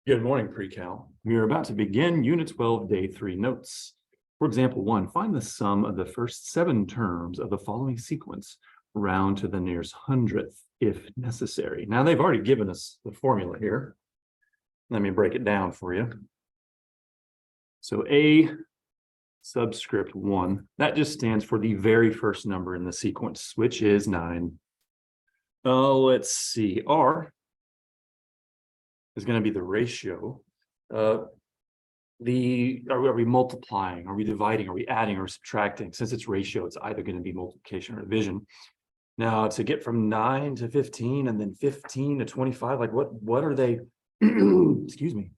Good morning, pre-cal. We are about to begin Unit 12, Day 3 notes. For example 1, find the sum of the first 7 terms of the following sequence, round to the nearest hundredth, if necessary. Now, they've already given us the formula here. Let me break it down for you. So A subscript 1, that just stands for the very first number in the sequence, which is 9. Let's see, R is going to be the ratio. Are we multiplying? Are we dividing? Are we adding or subtracting? Since it's ratio, it's either going to be multiplication or division. Now, to get from 9 to 15 and then 15 to 25, like what are they, excuse me,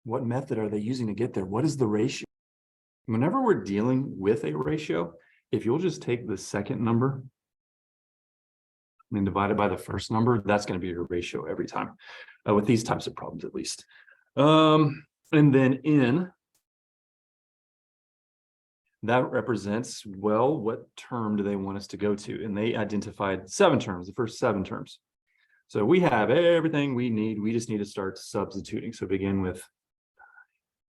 what method are they using to get there? What is the ratio? Whenever we're dealing with a ratio, if you'll just take the second number and divide it by the first number, that's going to be your ratio every time, with these types of problems at least. And then N, that represents, well, what term do they want us to go to? And they identified 7 terms, the first 7 terms. So we have everything we need. We just need to start substituting. So begin with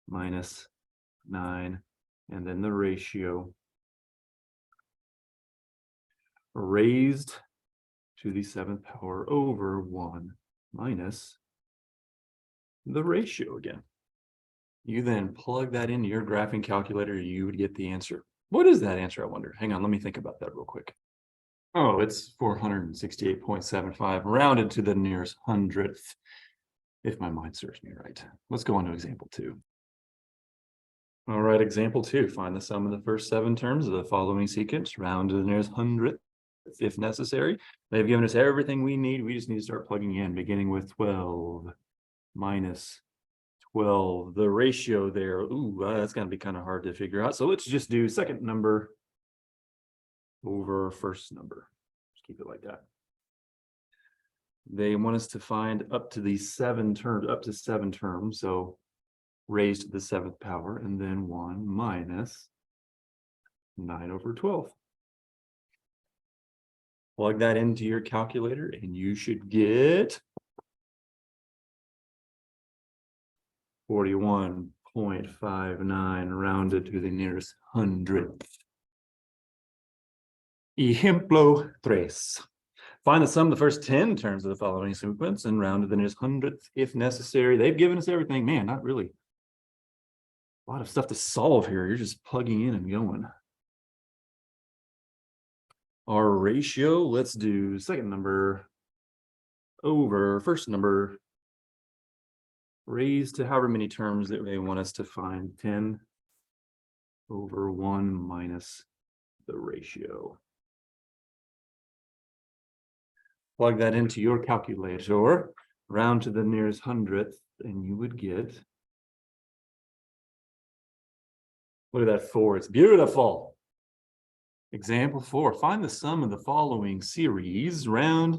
minus 9, and then the ratio raised to the 7th power over 1 minus the ratio again. You then plug that into your graphing calculator, you would get the answer. What is that answer, I wonder? Hang on, let me think about that real quick. Oh, it's 468.75, rounded to the nearest hundredth, if my mind serves me right. Let's go on to example 2. All right, example 2, find the sum of the first 7 terms of the following sequence, round to the nearest hundredth, if necessary. They've given us everything we need. We just need to start plugging in, beginning with 12 minus 12. The ratio there, that's going to be kind of hard to figure out. So let's just do second number over first number. Just keep it like that. They want us to find up to the 7 terms, up to 7 terms. So raised to the 7th power, and then 1 minus 9 over 12. Plug that into your calculator, and you should get 41.59 rounded to the nearest hundredth. Ejemplo 3. Find the sum of the first 10 terms of the following sequence and round to the nearest hundredth if necessary. They've given us everything. Man, not really a lot of stuff to solve here. You're just plugging in and going. Our ratio, let's do second number over first number raised to however many terms that they want us to find. 10 over 1 minus the ratio. Plug that into your calculator, round to the nearest hundredth, and you would get, look at that 4, it's beautiful. Example 4, find the sum of the following series, round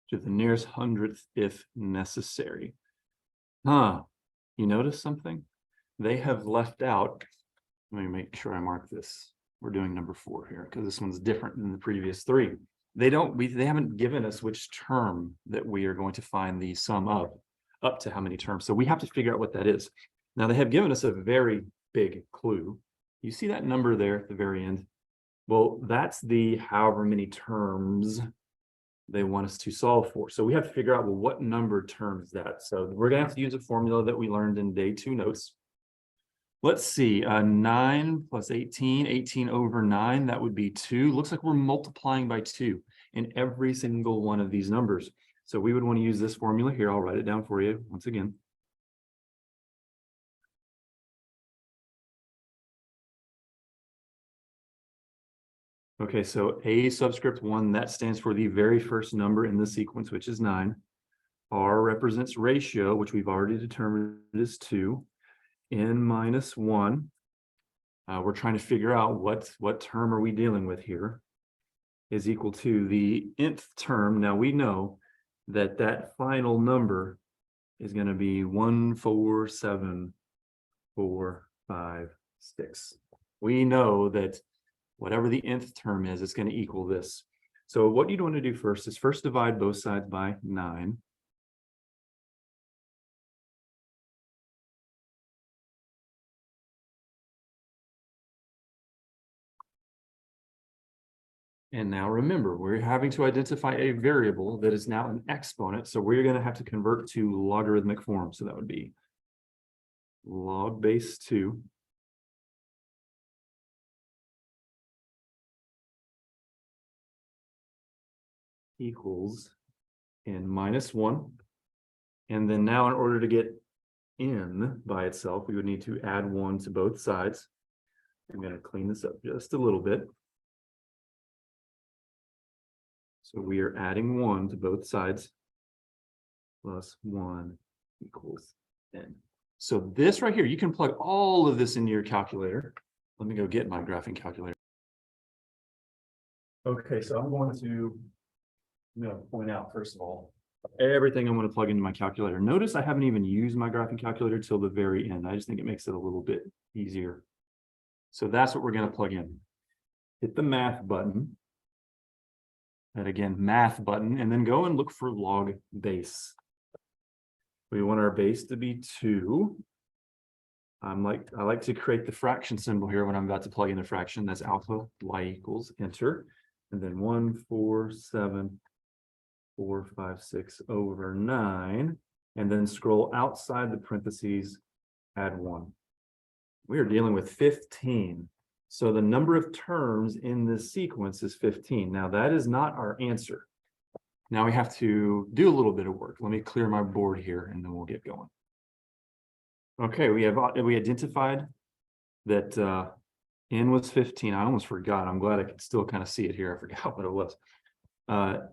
to the nearest hundredth if necessary. You notice something? They have left out, let me make sure I mark this. We're doing number 4 here because this one's different than the previous 3. They haven't given us which term that we are going to find the sum of, up to how many terms. So we have to figure out what that is. Now they have given us a very big clue. You see that number there at the very end? Well, that's the however many terms they want us to solve for. So we have to figure out, well, what number term is that? So we're going to have to use a formula that we learned in day 2 notes. Let's see, 9 plus 18, 18 over 9, that would be 2. Looks like we're multiplying by 2 in every single one of these numbers. So we would want to use this formula here. I'll write it down for you once again. Okay, so A subscript 1, that stands for the very first number in the sequence, which is 9. R represents ratio, which we've already determined is 2. N minus 1. We're trying to figure out what term are we dealing with here, is equal to the nth term. Now we know that that final number is going to be 1, 4, 7, 4, 5, 6. We know that whatever the nth term is, it's going to equal this. So what you'd want to do first is first divide both sides by 9. And now remember, we're having to identify a variable that is now an exponent. So we're going to have to convert to logarithmic form. So that would be log base 2 equals n minus 1. And then now in order to get n by itself, we would need to add 1 to both sides. I'm going to clean this up just a little bit. So we are adding 1 to both sides, plus 1 equals n. So this right here, you can plug all of this into your calculator. Let me go get my graphing calculator. Okay, so I'm going to point out, first of all, everything I'm going to plug into my calculator. Notice I haven't even used my graphing calculator till the very end. I just think it makes it a little bit easier. So that's what we're going to plug in. Hit the math button. And again, math button, and then go and look for log base. We want our base to be 2. I like to create the fraction symbol here when I'm about to plug in a fraction. That's alpha y equals enter. And then 1, 4, 7, 4, 5, 6 over 9. And then scroll outside the parentheses, add 1. We are dealing with 15. So the number of terms in this sequence is 15. Now that is not our answer. Now we have to do a little bit of work. Let me clear my board here and then we'll get going. Okay, we identified that n was 15. I almost forgot. I'm glad I could still kind of see it here. I forgot what it was.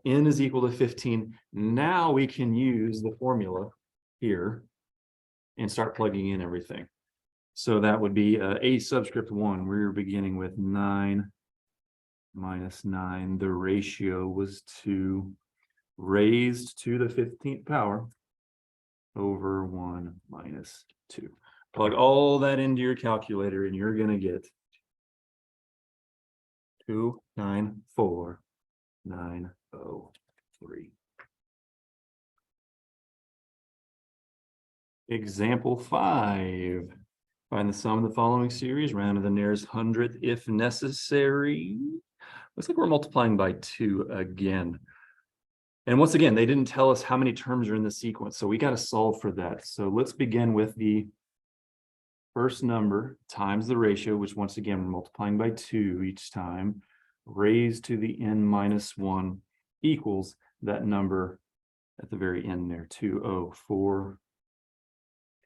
N is equal to 15. Now we can use the formula here and start plugging in everything. So that would be a subscript 1. We're beginning with 9 minus 9. The ratio was 2 raised to the 15th power over 1 minus 2. Plug all that into your calculator and you're going to get 294,903. Example 5. Find the sum of the following series, round to the nearest hundredth if necessary. Looks like we're multiplying by 2 again. And once again, they didn't tell us how many terms are in the sequence, so we got to solve for that. So let's begin with the first number times the ratio, which once again, we're multiplying by 2 each time, raised to the n minus 1 equals that number at the very end there, 204.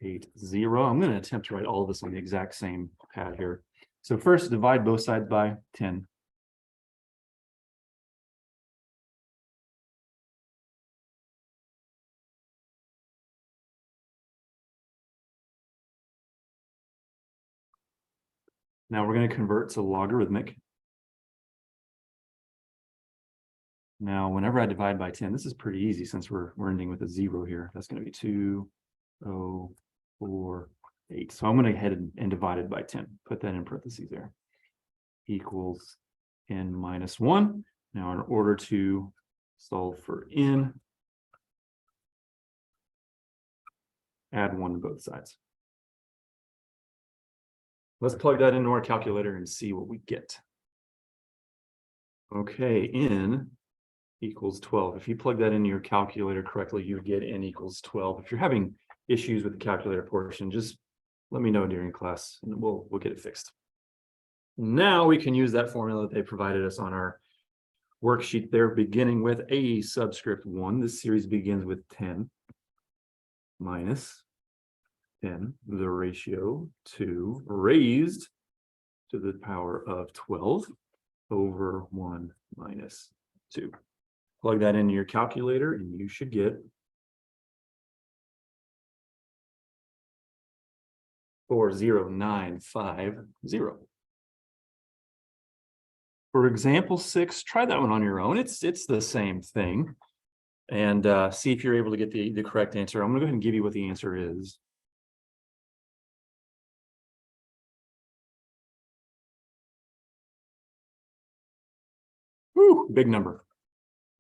80. I'm going to attempt to write all of this on the exact same pad here. So first, divide both sides by 10. Now we're going to convert to logarithmic. Now, whenever I divide by 10, this is pretty easy since we're ending with a 0 here. That's going to be 204.8. So I'm going to go ahead and divide it by 10. Put that in parentheses there. Equals n minus 1. Now, in order to solve for n, add 1 to both sides. Let's plug that into our calculator and see what we get. Okay, n equals 12. If you plug that into your calculator correctly, you get n equals 12. If you're having issues with the calculator portion, just let me know during class and we'll get it fixed. Now we can use that formula that they provided us on our worksheet there, beginning with a subscript 1. This series begins with 10 minus 10, the ratio 2 raised to the power of 12 over 1 minus 2. Plug that into your calculator and you should get 40950. For example 6, try that one on your own. It's the same thing. And see if you're able to get the correct answer. I'm going to go ahead and give you what the answer is. Whew, big number.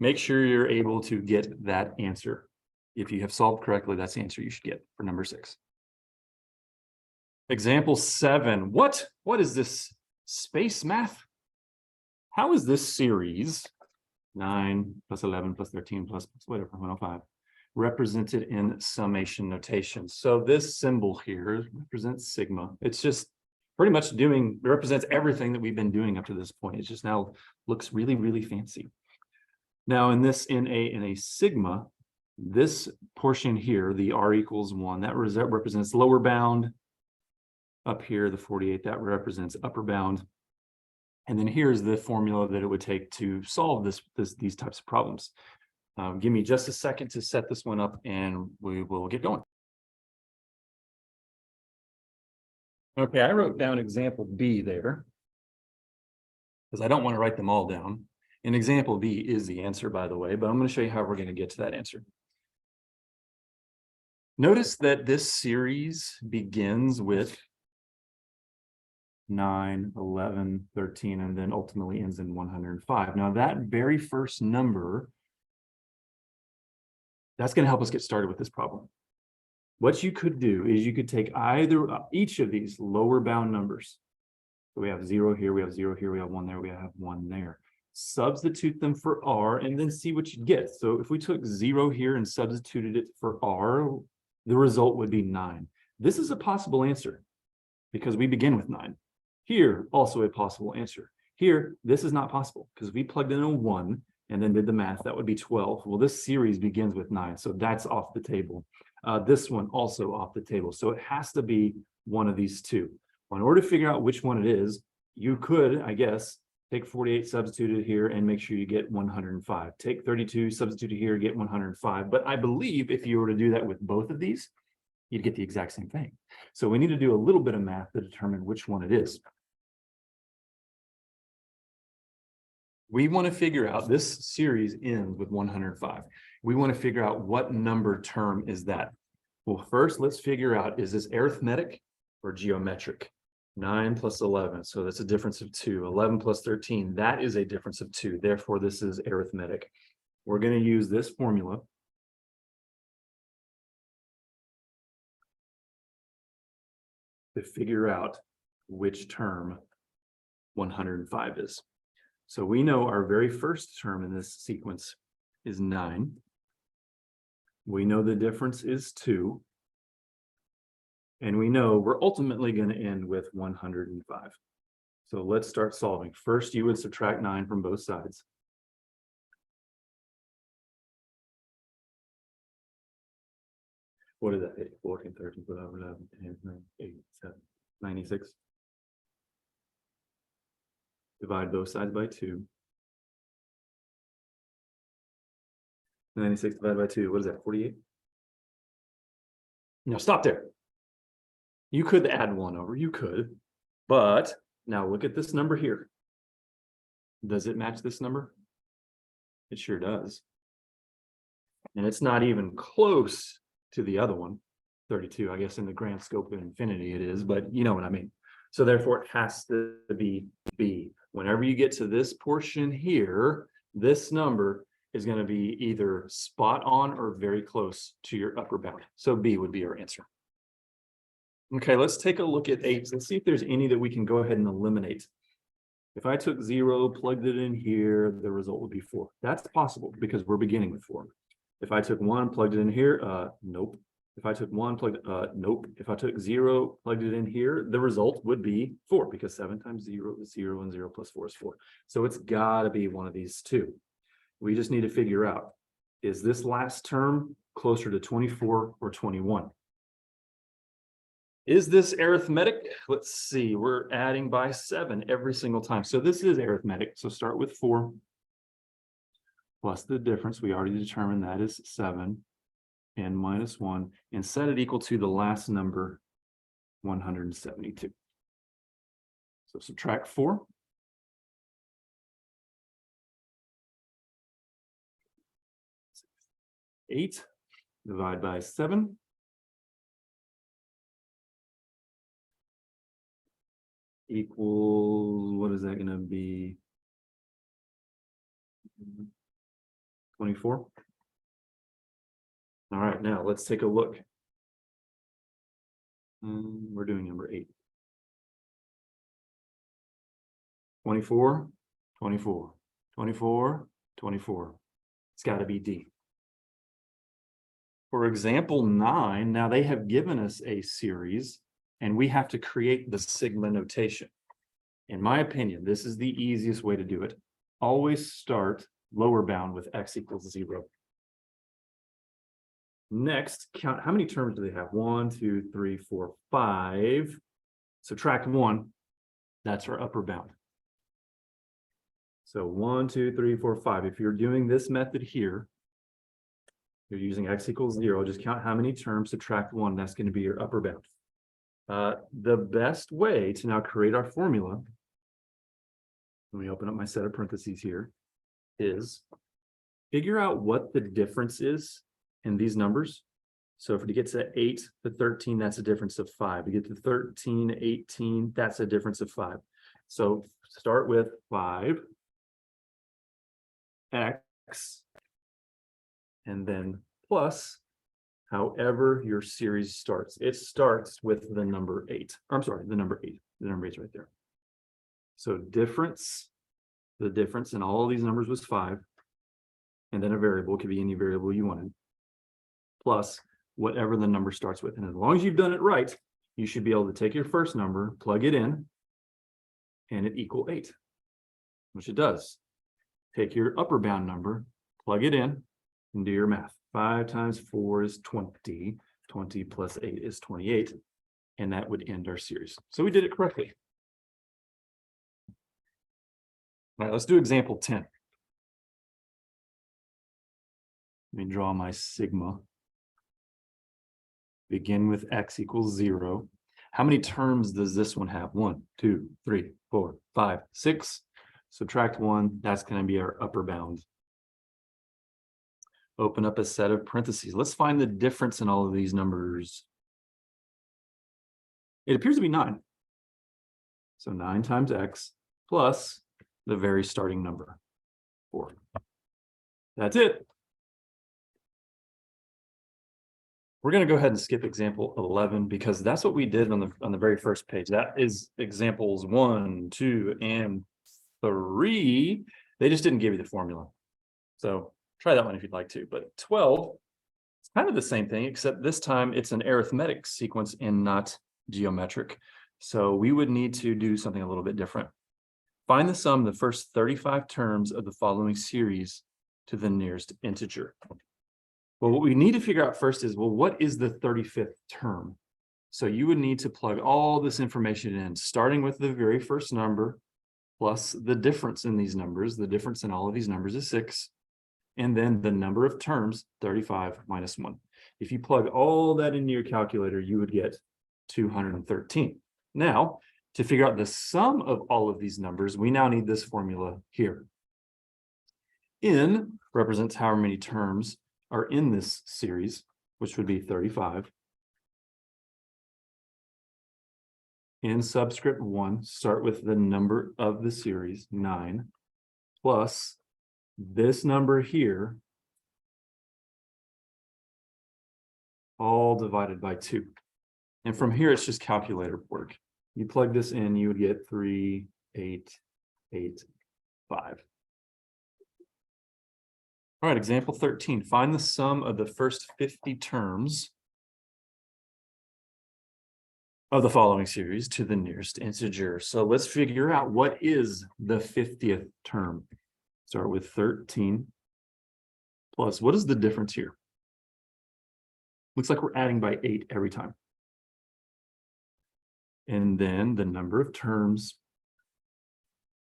Make sure you're able to get that answer. If you have solved correctly, that's the answer you should get for number 6. Example 7. What is this space math? how is this series 9 plus 11 plus 13 plus whatever 105 represented in summation notation? So this symbol here represents sigma. It's just pretty much represents everything that we've been doing up to this point. It just now looks really, really fancy. Now in a sigma, this portion here, the r equals 1, that represents lower bound. Up here, the 48, that represents upper bound. And then here's the formula that it would take to solve these types of problems. Give me just a second to set this one up and we will get going. Okay, I wrote down example B there because I don't want to write them all down. And example B is the answer, by the way, but I'm going to show you how we're going to get to that answer. Notice that this series begins with 9, 11, 13, and then ultimately ends in 105. Now that very first number, that's going to help us get started with this problem. What you could do is you could take each of these lower bound numbers. So we have 0 here, we have 0 here, we have 1 there, we have 1 there. Substitute them for r and then see what you get. So if we took 0 here and substituted it for r, the result would be 9. This is a possible answer because we begin with 9. Here, also a possible answer. Here, this is not possible because we plugged in a 1 and then did the math. That would be 12. Well, this series begins with 9, so that's off the table. This one also off the table. So it has to be one of these two. Well, in order to figure out which one it is, you could, I guess, take 48, substitute it here, and make sure you get 105. Take 32, substitute it here, get 105. But I believe if you were to do that with both of these, you'd get the exact same thing. So we need to do a little bit of math to determine which one it is. We want to figure out, this series ends with 105. We want to figure out what number term is that. Well, first, let's figure out, is this arithmetic or geometric? 9 plus 11, so that's a difference of 2. 11 plus 13, that is a difference of 2. Therefore, this is arithmetic. We're going to use this formula to figure out which term 105 is. So we know our very first term in this sequence is 9. We know the difference is 2. And we know we're ultimately going to end with 105. So let's start solving. First, you would subtract 9 from both sides. What is that? 8, 14, 13, 12, 11, 10, 9, 8, 7, 96. Divide both sides by 2. 96 divided by 2, what is that, 48? Now stop there. You could add 1 over, you could, but now look at this number here. Does it match this number? It sure does. And it's not even close to the other one, 32. I guess in the grand scope of infinity it is, but you know what I mean. So therefore it has to be B. Whenever you get to this portion here, this number is going to be either spot on or very close to your upper bound. So B would be our answer. Okay, let's take a look at 8. Let's see if there's any that we can go ahead and eliminate. If I took 0, plugged it in here, the result would be 4. That's possible because we're beginning with 4. If I took 1, plugged it in here, nope. If I took 1, nope. If I took 0, plugged it in here, the result would be 4 because 7 times 0 is 0 and 0 plus 4 is 4. So it's got to be one of these two. We just need to figure out, is this last term closer to 24 or 21? Is this arithmetic? Let's see, we're adding by 7 every single time. So this is arithmetic. So start with 4 plus the difference. We already determined that is 7 and minus 1 and set it equal to the last number, 172. So subtract 4. Eight, divide by 7. Equals, what is that going to be? 24. All right, now let's take a look. We're doing number 8. 24 24, 24, 24. It's got to be D. For example 9, now they have given us a series and we have to create the sigma notation. In my opinion, this is the easiest way to do it. Always start lower bound with x equals 0. Next, count how many terms do they have? 1, 2, 3, 4, 5. Subtract 1. That's our upper bound. So 1, 2, 3, 4, 5. If you're doing this method here, you're using x equals 0. Just count how many terms, subtract 1. That's going to be your upper bound. The best way to now create our formula, let me open up my set of parentheses here, is figure out what the difference is in these numbers. So if we get to 8 to 13, that's a difference of 5. We get to 13, 18, that's a difference of 5. So start with 5x, and then plus however your series starts. It starts with the number 8. I'm sorry, the number 8. The number 8 is right there. So difference, the difference in all of these numbers was 5. And then a variable, it could be any variable you wanted, plus whatever the number starts with. And as long as you've done it right, you should be able to take your first number, plug it in, and it equal 8, which it does. Take your upper bound number, plug it in, and do your math. 5 times 4 is 20. 20 plus 8 is 28. And that would end our series. So we did it correctly. All right, let's do example 10. Let me draw my sigma. Begin with x equals 0. How many terms does this one have? 1, 2, 3, 4, 5, 6. Subtract 1. That's going to be our upper bound. Open up a set of parentheses. Let's find the difference in all of these numbers. It appears to be 9. So 9 times x plus the very starting number, 4. That's it. We're going to go ahead and skip example 11 because that's what we did on the very first page. That is examples 1, 2, and 3. They just didn't give you the formula. So try that one if you'd like to. But 12, it's kind of the same thing, except this time it's an arithmetic sequence and not geometric. So we would need to do something a little bit different. Find the sum of the first 35 terms of the following series to the nearest integer. Well, what we need to figure out first is, well, what is the 35th term? So you would need to plug all this information in, starting with the very first number, plus the difference in these numbers. The difference in all of these numbers is 6. And then the number of terms, 35 minus 1. If you plug all that into your calculator, you would get 213. Now, to figure out the sum of all of these numbers, we now need this formula here. N represents how many terms are in this series, which would be 35. In subscript 1, start with the number of the series, 9, plus this number here, all divided by 2. And from here, it's just calculator work. You plug this in, you would get 3885. All right, example 13. Find the sum of the first 50 terms of the following series to the nearest integer. So let's figure out what is the 50th term. Start with 13 plus, what is the difference here? Looks like we're adding by 8 every time. And then the number of terms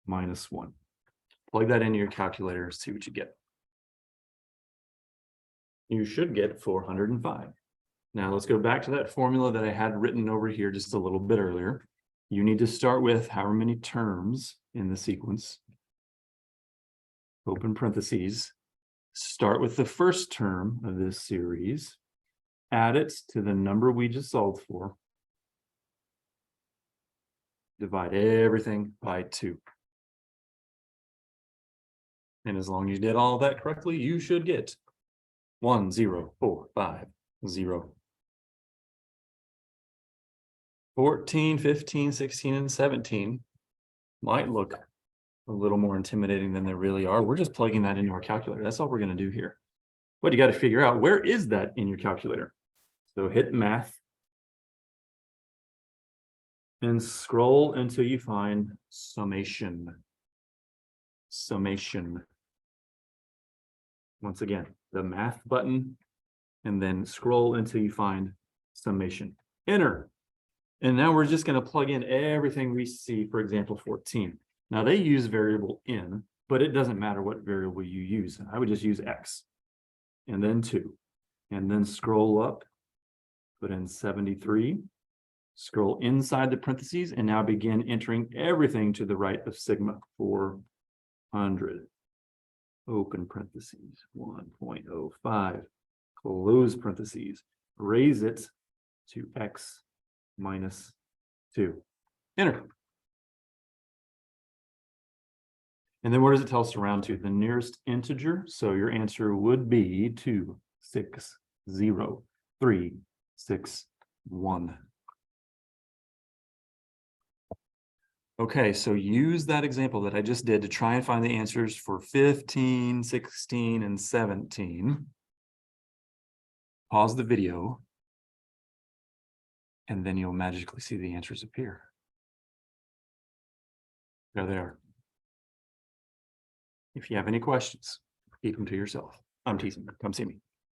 minus 1. Plug that into your calculator and see what you get. You should get 405. Now let's go back to that formula that I had written over here just a little bit earlier. You need to start with however many terms in the sequence. Open parentheses. Start with the first term of this series. Add it to the number we just solved for. Divide everything by 2. And as long as you did all of that correctly, you should get 10450. 14, 15, 16, and 17 might look a little more intimidating than they really are. We're just plugging that into our calculator. That's all we're going to do here. But you got to figure out, where is that in your calculator? So hit math and scroll until you find summation. Summation. Once again, the math button, and then scroll until you find summation. Enter. And now we're just going to plug in everything we see for example 14. Now they use variable in, but it doesn't matter what variable you use. I would just use x, and then 2, and then scroll up, put in 73, scroll inside the parentheses, and now begin entering everything to the right of sigma. 400, open parentheses, 1.05, close parentheses, raise it to x minus 2. Enter. And then what does it tell us to round to? The nearest integer. So your answer would be 260,361. Okay, so use that example that I just did to try and find the answers for 15, 16, and 17. Pause the video, and then you'll magically see the answers appear. There they are. If you have any questions, keep them to yourself. I'm teasing. Come see me.